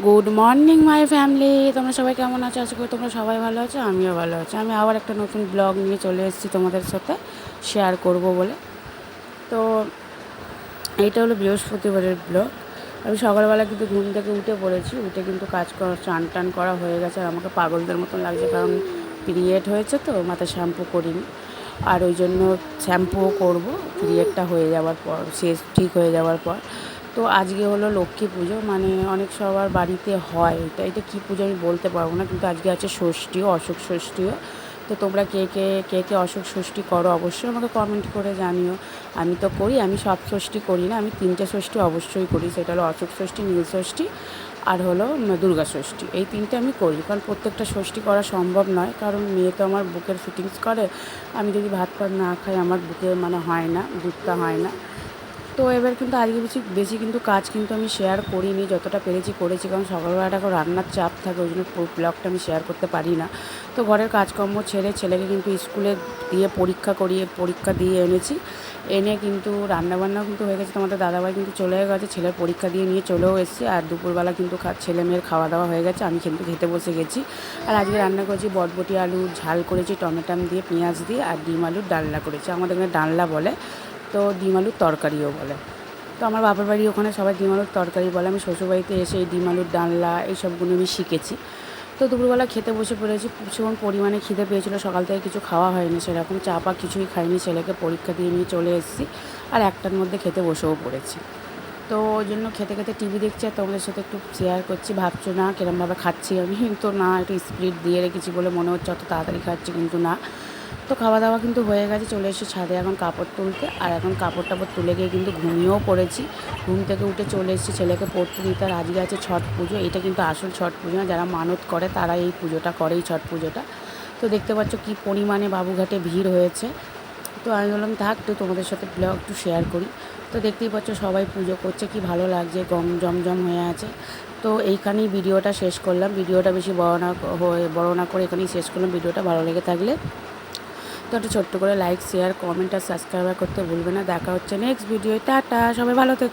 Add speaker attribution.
Speaker 1: Good morning my family, তোমরা সবাই কেমন আছো? আশা করি তোমরা সবাই ভালো আছো, আমিও ভালো আছি। আমি আবার একটা নতুন ব্লগ নিয়ে চলে এসেছি তোমাদের সাথে শেয়ার করব বলে। তো এইটা হলো বৃহস্পতিবারের ব্লগ। আমি সকালবেলা কিন্তু ঘুম থেকে উঠে পড়েছি, উঠে কিন্তু কাজ করা চান টান করা হয়ে গেছে। আর আমাকে পাগলদের মতন লাগছে, কারণ পিরিয়ড হয়েছে তো, মাথায় শ্যাম্পু করিনি। আর ওই জন্য শ্যাম্পুও করবো পিরিয়ডটা হয়ে যাওয়ার পর, শেষ ঠিক হয়ে যাওয়ার পর। তো আজকে হলো লক্ষ্মী পুজো, মানে অনেক সবার বাড়িতে হয়। এটা কী পুজো আমি বলতে পারবো না, কিন্তু আজকে আছে ষষ্ঠীও, অশোক ষষ্ঠীও। তো তোমরা কে অশোক ষষ্ঠী করো অবশ্যই আমাকে কমেন্ট করে জানিও। আমি তো করি, আমি সব ষষ্ঠী করি না, আমি 3টে ষষ্ঠী অবশ্যই করি। সেটা হলো অশোক ষষ্ঠী, নীল ষষ্ঠী আর হলো দুর্গা ষষ্ঠী। এই 3টে আমি করি, কারণ প্রত্যেকটা ষষ্ঠী করা সম্ভব নয়, কারণ মেয়ে তো আমার বুকের ফিটিংস করে। আমি যদি ভাত না খাই, আমার বুকে মানে হয় না, দুধটা হয় না। তো এবার কিন্তু আজকে বেশি কিন্তু কাজ কিন্তু আমি শেয়ার করিনি, যতটা পেরেছি করেছি, কারণ সকালবেলাটা এখন রান্নার চাপ থাকে, ওই জন্য ব্লগটা আমি শেয়ার করতে পারি না। তো ঘরের কাজকর্ম ছেড়ে ছেলেকে কিন্তু স্কুলে দিয়ে পরীক্ষা দিয়ে এনেছি। এনে কিন্তু রান্নাবান্নাও কিন্তু হয়ে গেছে। তোমাদের দাদাভাই কিন্তু চলে গেছে, ছেলের পরীক্ষা দিয়ে নিয়ে চলেও এসেছে। আর দুপুরবেলা কিন্তু ছেলে মেয়ের খাওয়া দাওয়া হয়ে গেছে, আমি কিন্তু খেতে বসে গেছি। আর আজকে রান্না করেছি বটবটি আলু ঝাল করেছি, টমেটো দিয়ে, পেঁয়াজ দিয়ে, আর ডিম আলুর ডালনা করেছি। আমাদের এখানে ডালনা বলে, তো ডিম আলুর তরকারিও বলে। তো আমার বাপের বাড়ি ওখানে সবাই ডিম আলুর তরকারি বলে। আমি শ্বশুরবাড়িতে এসে এই ডিম আলুর ডালনা এইসবগুলো আমি শিখেছি। তো দুপুরবেলা খেতে বসে পড়েছি, ভীষণ পরিমাণে খিদে পেয়েছিলো। সকাল থেকে কিছু খাওয়া হয়নি, সেরকম চা পা কিছুই খাইনি। ছেলেকে পরীক্ষা দিয়ে নিয়ে চলে এসেছি, আর 1টার মধ্যে খেতে বসেও পড়েছি। তো ওই জন্য খেতে খেতে টিভি দেখছি, আর তোমাদের সাথে একটু শেয়ার করছি। ভাবছো না কিরমভাবে খাচ্ছি আমি, তো না, একটু স্পিড দিয়ে রেখেছি বলে মনে হচ্ছে অত তাড়াতাড়ি খাচ্ছি, কিন্তু না। তো খাওয়া দাওয়া কিন্তু হয়ে গেছে, চলে এসেছি ছাদে এখন কাপড় তুলতে। আর এখন কাপড় টাপড় তুলে গিয়ে কিন্তু ঘুমিয়েও পড়েছি। ঘুম থেকে উঠে চলে এসেছি ছেলেকে পড়তে দিতে। আর আজকে আছে ছট পুজো। এটা কিন্তু আসল ছট পুজো না, যারা মানত করে তারা এই পুজোটা করে, এই ছট পুজোটা। তো দেখতে পাচ্ছ কী পরিমাণে বাবুঘাটে ভিড় হয়েছে। তো আমি বললাম থাক, তো তোমাদের সাথে ব্লগ একটু শেয়ার করি। তো দেখতেই পাচ্ছ সবাই পুজো করছে, কি ভালো লাগছে, জমজম হয়ে আছে। তো এইখানেই ভিডিওটা শেষ করলাম। ভিডিওটা বেশি বড় না করে এখানেই শেষ করলাম। ভিডিওটা ভালো লেগে থাকলে তো একটা ছোট্ট করে লাইক, শেয়ার, কমেন্ট আর সাবস্ক্রাইব করতে ভুলবে না। দেখা হচ্ছে নেক্সট ভিডিও। টাটা, সবাই ভালো থেকো।